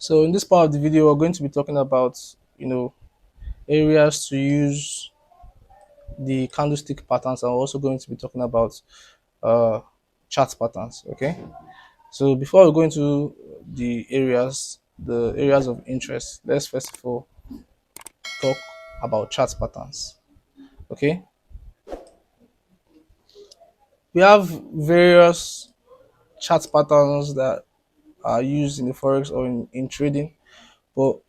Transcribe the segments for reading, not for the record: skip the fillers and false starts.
So in this part of the video, we're going to be talking about, areas to use the candlestick patterns. And we're also going to be talking about uh, chart patterns. Okay. So before we go into the areas of interest, let's first of all talk about chart patterns. Okay. We have various chart patterns that are used in the forex or in trading, but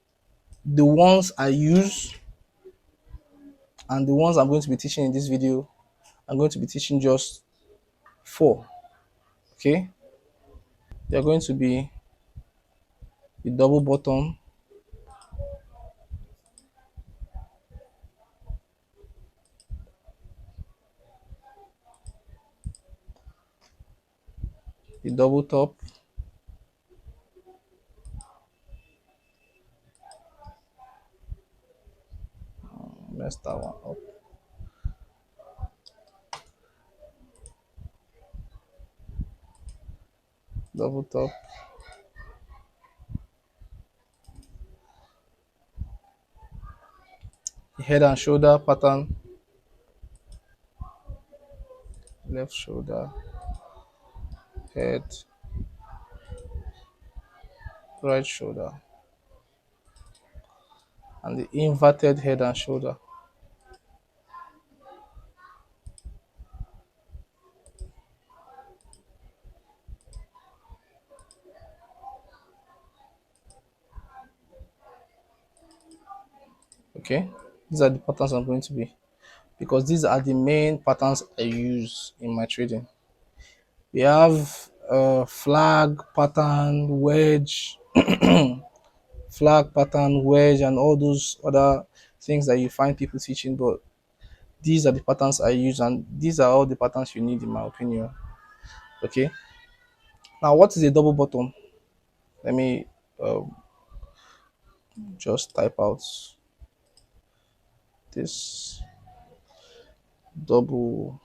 the ones I use and the ones I'm going to be teaching in this video, I'm going to be teaching just four. Okay, they're going to be the double bottom, the double top, mess that one up, double top, the head and shoulder pattern, left shoulder, head, right shoulder, and the inverted head and shoulder. Okay, these are the patterns I'm going to be, because these are the main patterns I use in my trading. We have flag pattern, wedge, flag pattern, wedge, and all those other things that you find people teaching. But these are the patterns I use, and these are all the patterns you need, in my opinion. Okay. Now, what is a double bottom? Let me um, just type out this double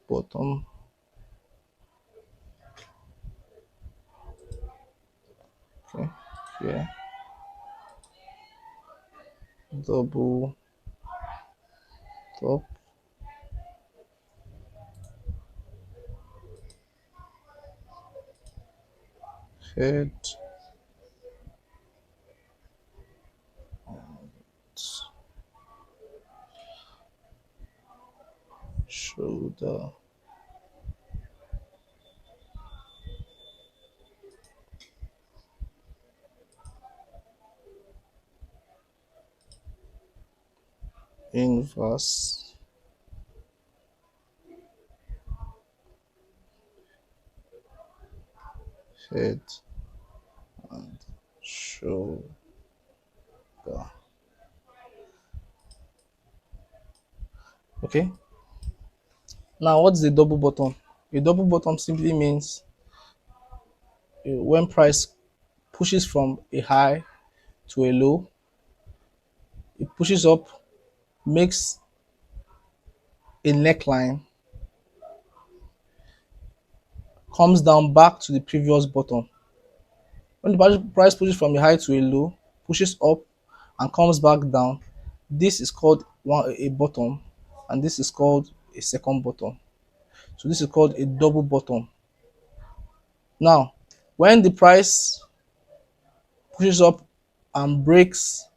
bottom. Okay. Yeah. Double top. Head. Shoulder. Inverse. Head and shoulder. Okay. Now, what's the double bottom? A double bottom simply means when price pushes from a high to a low, it pushes up, makes a neckline, comes down back to the previous bottom. When the price pushes from a high to a low, pushes up and comes back down, this is called a bottom, and this is called a second bottom. So this is called a double bottom. Now, when the price pushes up and breaks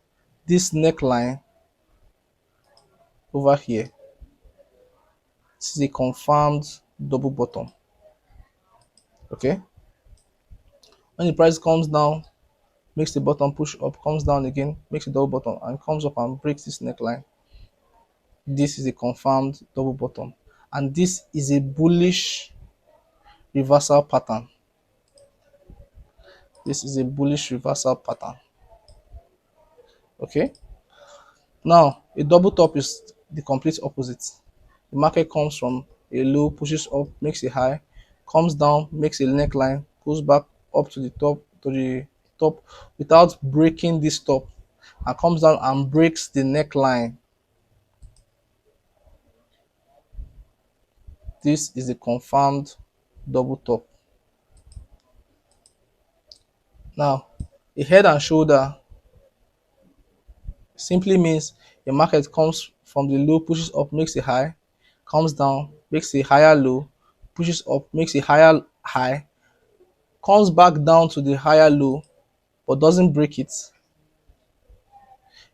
this neckline over here, this is a confirmed double bottom. Okay. When the price comes down, makes the bottom push up, comes down again, makes a double bottom, and comes up and breaks this neckline, this is a confirmed double bottom. And this is a bullish reversal pattern. This is a bullish reversal pattern. Okay. Now, a double top is the complete opposite. The market comes from a low, pushes up, makes a high, comes down, makes a neckline, goes back up to the top without breaking this top, and comes down and breaks the neckline. This is a confirmed double top. Now, a head and shoulder simply means a market comes from the low, pushes up, makes a high, comes down, makes a higher low, pushes up, makes a higher high, comes back down to the higher low, but doesn't break it.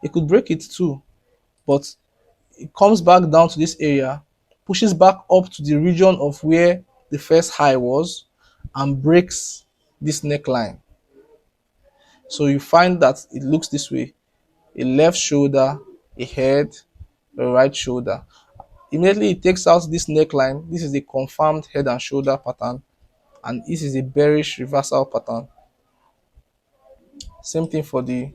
It could break it too, but it comes back down to this area, pushes back up to the region of where the first high was, and breaks this neckline. So you find that it looks this way: a left shoulder, a head, a right shoulder. Immediately it takes out this neckline. This is a confirmed head and shoulder pattern, and this is a bearish reversal pattern. Same thing for the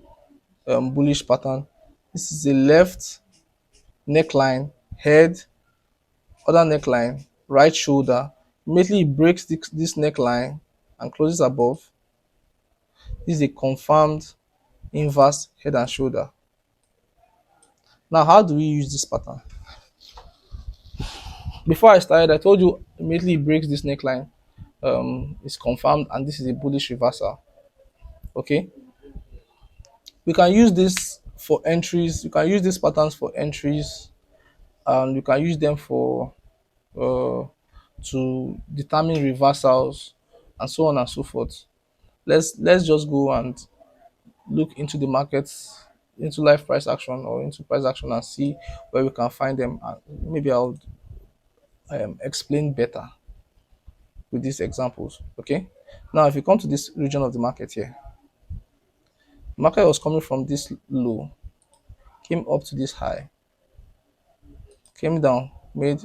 bullish pattern. This is a left neckline, head, other neckline, right shoulder. Immediately it breaks this neckline and closes above. This is a confirmed inverse head and shoulder. Now, how do we use this pattern? Before I started, I told you immediately it breaks this neckline. It's confirmed, and this is a bullish reversal. Okay, we can use this for entries. You can use these patterns for entries, and you can use them for uh, to determine reversals and so on and so forth. Let's just go and look into the markets, into live price action or into price action, and see where we can find them. And maybe I'll explain better with these examples. Okay. Now, if you come to this region of the market here, the market was coming from this low, came up to this high, came down, made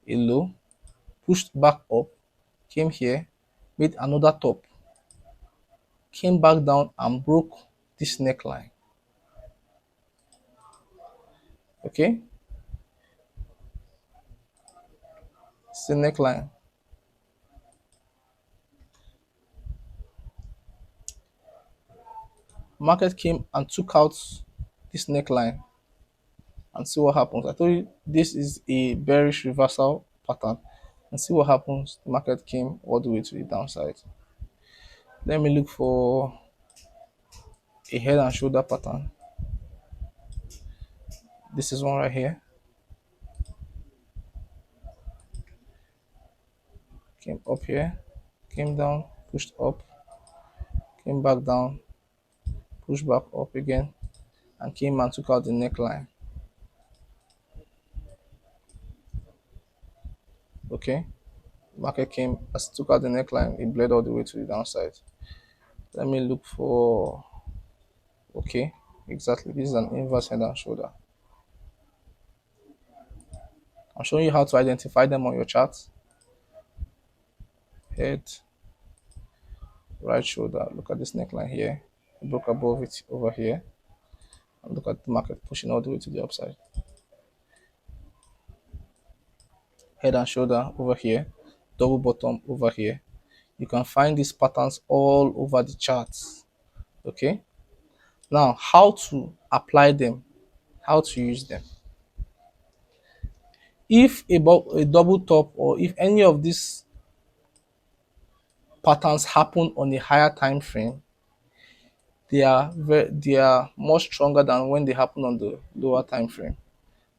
a low, pushed back up, came here, made another top, came back down and broke this neckline. Okay, it's the neckline. Market came and took out this neckline and see what happens. I told you this is a bearish reversal pattern, and see what happens. The market came all the way to the downside. Let me look for a head and shoulder pattern. This is one right here. Came up here, came down, pushed up, came back down, pushed back up again, and came and took out the neckline. Okay, market came, as took out the neckline, it bled all the way to the downside. Let me look for, okay, exactly, this is an inverse head and shoulder. I'm showing you how to identify them on your chart. Head, right shoulder, look at this neckline here, it broke above it over here, and look at the market pushing all the way to the upside. Head and shoulder over here, double bottom over here. You can find these patterns all over the charts. Okay, now how to apply them, how to use them. If a double top, or if any of these patterns happen on a higher time frame, they are much stronger than when they happen on the lower time frame.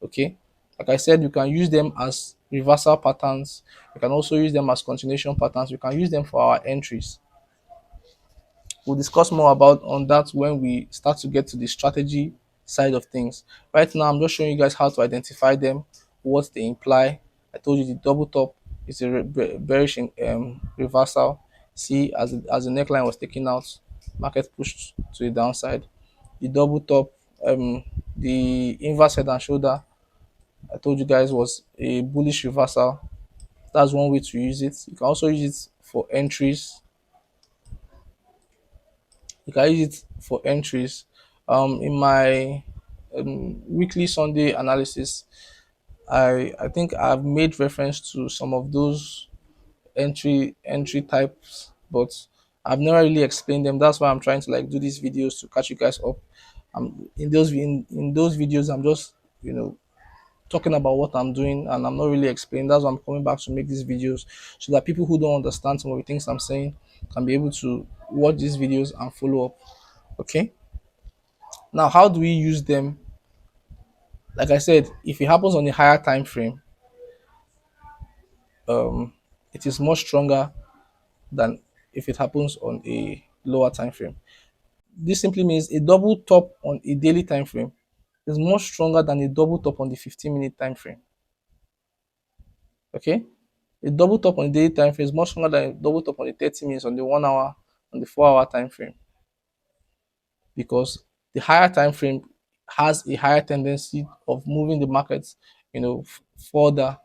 Okay, like I said, you can use them as reversal patterns. You can also use them as continuation patterns. You can use them for our entries. We'll discuss more about on that when we start to get to the strategy side of things. Right now, I'm just showing you guys how to identify them, what they imply. I told you the double top is a bearish reversal. See, as the neckline was taken out, market pushed to the downside. The double top, the inverse head and shoulder, I told you guys, was a bullish reversal. That's one way to use it. You can also use it for entries. You can use it for entries. In my weekly Sunday analysis, I think I've made reference to some of those entry types, but I've never really explained them. That's why I'm trying to like do these videos to catch you guys up. In those videos, I'm just, you know, talking about what I'm doing and I'm not really explaining. That's why I'm coming back to make these videos so that people who don't understand some of the things I'm saying can be able to watch these videos and follow up. Okay. Now, how do we use them? Like I said, if it happens on a higher time frame, it is much stronger than if it happens on a lower time frame. This simply means a double top on a daily time frame is much stronger than a double top on the 15-minute time frame. Okay? A double top on the daily time frame is much stronger than a double top on the 30 minutes, on the 1 hour, on the 4 hour time frame. Because the higher time frame has a higher tendency of moving the markets, further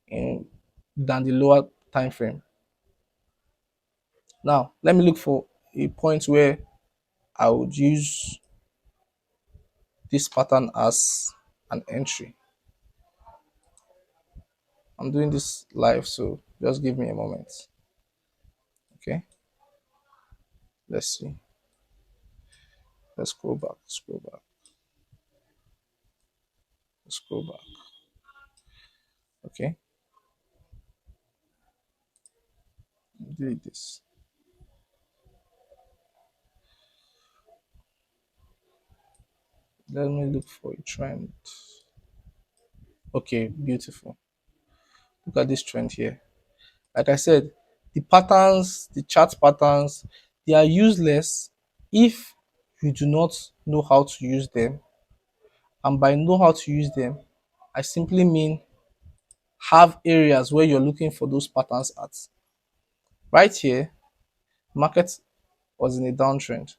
in, than the lower time frame. Now, let me look for a point where I would use this pattern as an entry. I'm doing this live, so just give me a moment. Okay, let's see. Let's scroll back. Okay, delete this. Let me look for a trend. Okay, beautiful. Look at this trend here. Like I said, the patterns, the chart patterns, they are useless if you do not know how to use them. And by know how to use them, I simply mean have areas where you're looking for those patterns at. Right here, market was in a downtrend,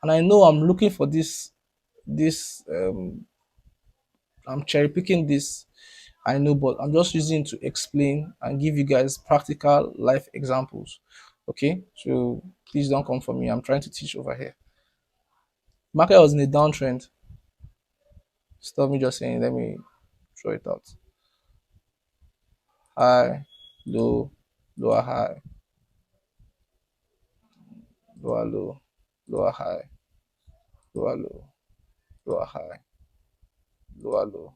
and I know I'm looking for this. I'm cherry picking this. I know, but I'm just using it to explain and give you guys practical life examples. Okay, so please don't come for me. I'm trying to teach over here. Market was in a downtrend. Stop me just saying. Let me throw it out. High, low, lower high, lower low, lower high, lower low, lower high, lower low,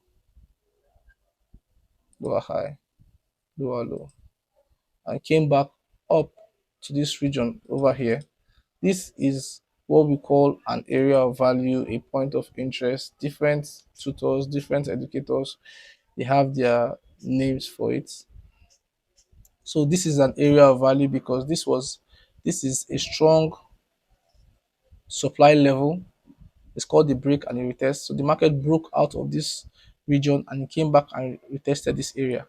lower high, lower low, and came back up to this region over here. This is what we call an area of value, a point of interest. Different tutors, different educators, they have their names for it. So this is an area of value because this is a strong supply level. It's called the break and a retest. So the market broke out of this region and it came back and retested this area.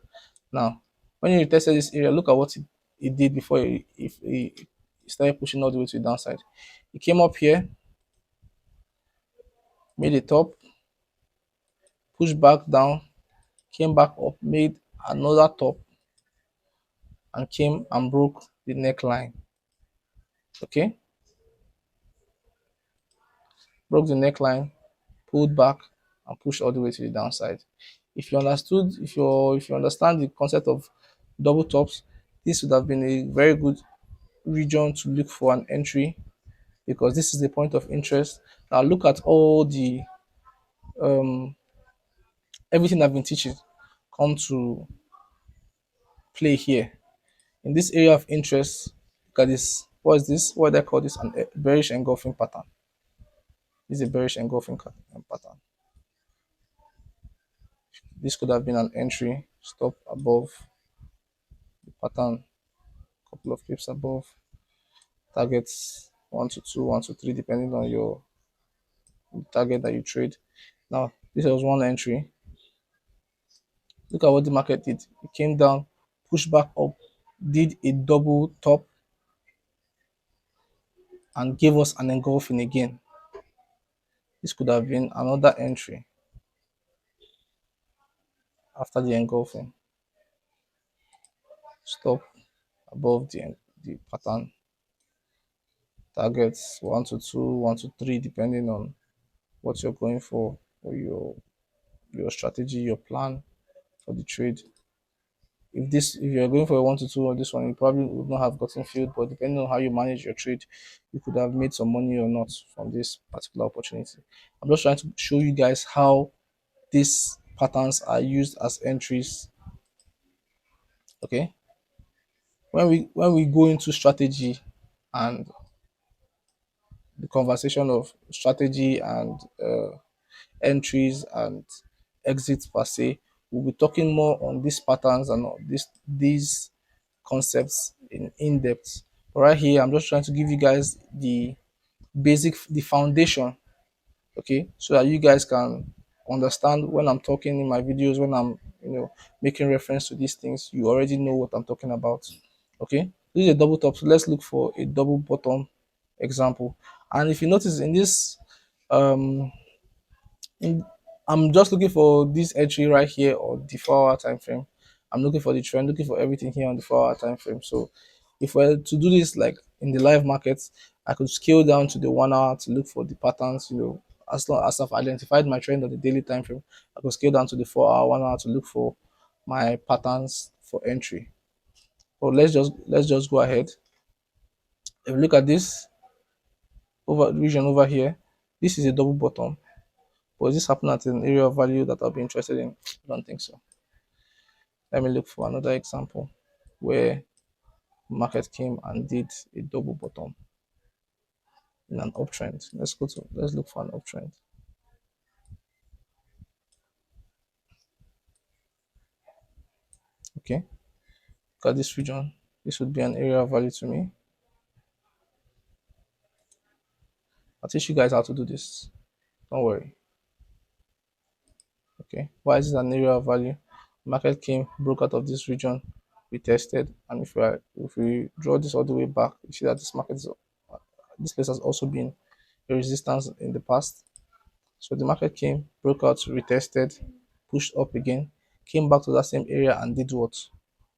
Now, when you retested this area, look at what it did before it started pushing all the way to the downside. It came up here, made a top, pushed back down, came back up, made another top, and came and broke the neckline. Okay, broke the neckline, pulled back, and pushed all the way to the downside. If you understand the concept of double tops, this would have been a very good region to look for an entry because this is the point of interest. Now look at all the everything I've been teaching come to play here. In this area of interest, look at this. What is this? What do I call this? A bearish engulfing pattern. This is a bearish engulfing pattern. This could have been an entry, stop above the pattern, couple of pips above, targets 1 to 2, 1 to 3, depending on your target that you trade. Now, this was one entry. Look at what the market did. It came down, pushed back up, did a double top, and gave us an engulfing again. This could have been another entry after the engulfing. Stop above the pattern. Targets 1 to 2, 1 to 3, depending on what you're going for or your strategy, your plan for the trade. If you're going for a 1 to 2 or this one, you probably would not have gotten filled, but depending on how you manage your trade, you could have made some money or not from this particular opportunity. I'm just trying to show you guys how this patterns are used as entries. Okay, when we go into strategy and the conversation of strategy and entries and exits per se, we'll be talking more on these patterns and all these concepts in depth. But right here, I'm just trying to give you guys the foundation, okay, so that you guys can understand when I'm talking in my videos, when I'm making reference to these things, you already know what I'm talking about. Okay, this is a double top, so let's look for a double bottom example. And if you notice in this um in, I'm just looking for this entry right here or the 4 hour time frame. I'm looking for the trend, looking for everything here on the 4 hour time frame. So if we're to do this like in the live markets, I could scale down to the 1 hour to look for the patterns, as long as I've identified my trend on the daily time frame, I could scale down to the 4 hour, 1 hour to look for my patterns for entry. But let's just go ahead. If you look at this over region over here, this is a double bottom. But is this happening at an area of value that I'll be interested in? I don't think so. Let me look for another example where market came and did a double bottom in an uptrend. Let's look for an uptrend. Okay, look at this region. This would be an area of value to me. I'll teach you guys how to do this. Don't worry. Okay, why is it an area of value? Market came, broke out of this region, we tested, and if we draw this all the way back, you see that this place has also been a resistance in the past. So the market came, broke out, retested, pushed up again, came back to that same area and did what?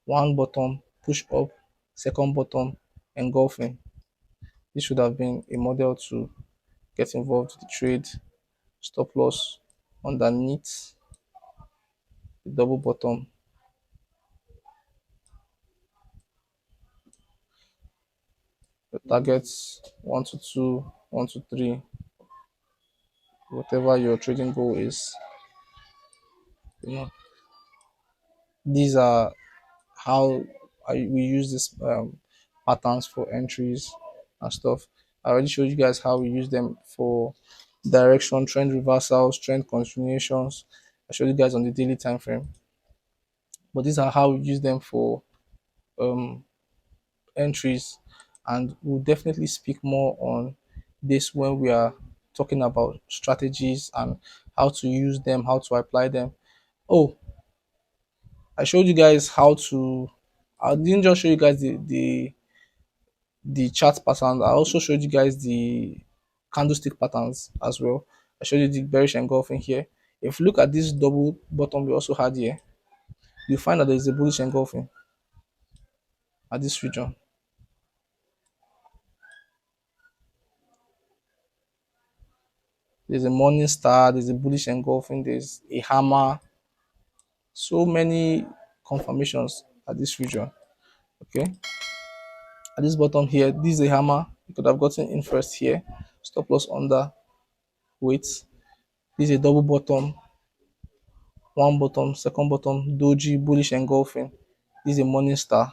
One bottom, push up, second bottom, engulfing. This should have been a model to get involved with the trade. Stop loss underneath the double bottom. The targets 1 to 2, 1 to 3, whatever your trading goal is. You know, these are how we use this patterns for entries and stuff. I already showed you guys how we use them for direction, trend reversals, trend continuations. I showed you guys on the daily time frame. But these are how we use them for um, entries, and we'll definitely speak more on this when we are talking about strategies and how to use them, how to apply them. Oh, I showed you guys how to. I didn't just show you guys the chart pattern. I also showed you guys the candlestick patterns as well. I showed you the bearish engulfing here. If you look at this double bottom we also had here, you find that there is a bullish engulfing at this region. There's a morning star, there's a bullish engulfing, there's a hammer. So many confirmations at this region. Okay. At this bottom here, this is a hammer. You could have gotten in first here. Stop loss under. Wait. This is a double bottom, one bottom, second bottom, doji, bullish engulfing. This is a morning star,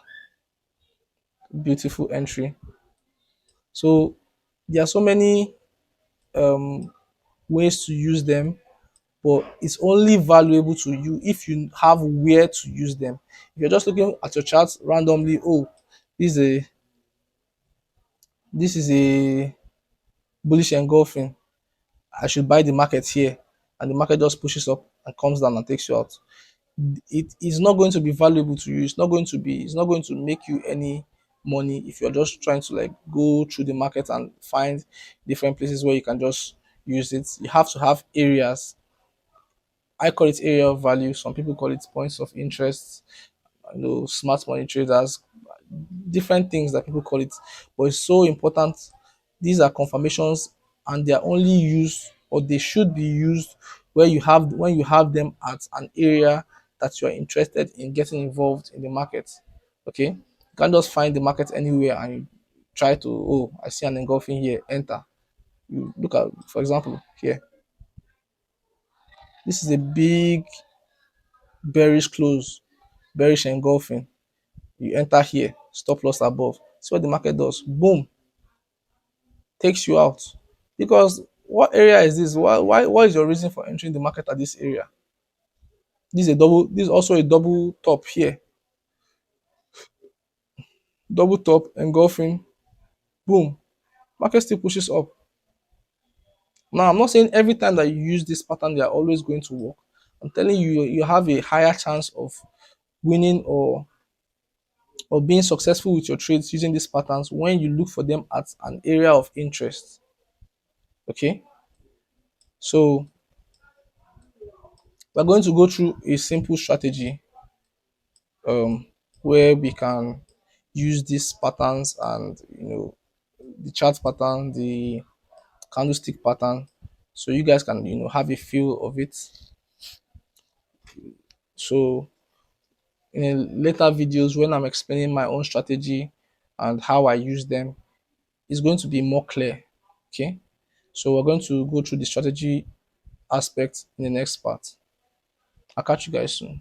beautiful entry. So there are so many um, ways to use them, but it's only valuable to you if you have where to use them. If you're just looking at your charts randomly, oh, this is a this is a bullish engulfing, I should buy the market here, and the market just pushes up and comes down and takes you out. It is not going to be valuable to you. It's not going to make you any money if you're just trying to like go through the market and find different places where you can just use it. You have to have areas. I call it area of value. Some people call it points of interest. Smart money traders, different things that people call it. But it's so important. These are confirmations, and they are only used, or they should be used, where you have when you have them at an area that you are interested in getting involved in the market. Okay, you can't just find the market anywhere and you try to, oh, I see an engulfing here, enter. You look at, for example, here. This is a big. bearish close, bearish engulfing, you enter here, stop loss above. See what the market does. Boom, takes you out. Because what area is this? What is your reason for entering the market at this area? This is also a double top here. Double top, engulfing, boom. Market still pushes up. Now, I'm not saying every time that you use this pattern, they are always going to work. I'm telling you, you have a higher chance of winning or being successful with your trades using these patterns when you look for them at an area of interest. Okay, so we're going to go through a simple strategy um, where we can use these patterns and the chart pattern, the candlestick pattern, so you guys can have a feel of it. So in a later videos when I'm explaining my own strategy and how I use them, it's going to be more clear. Okay, so we're going to go through the strategy aspect in the next part. I'll catch you guys soon.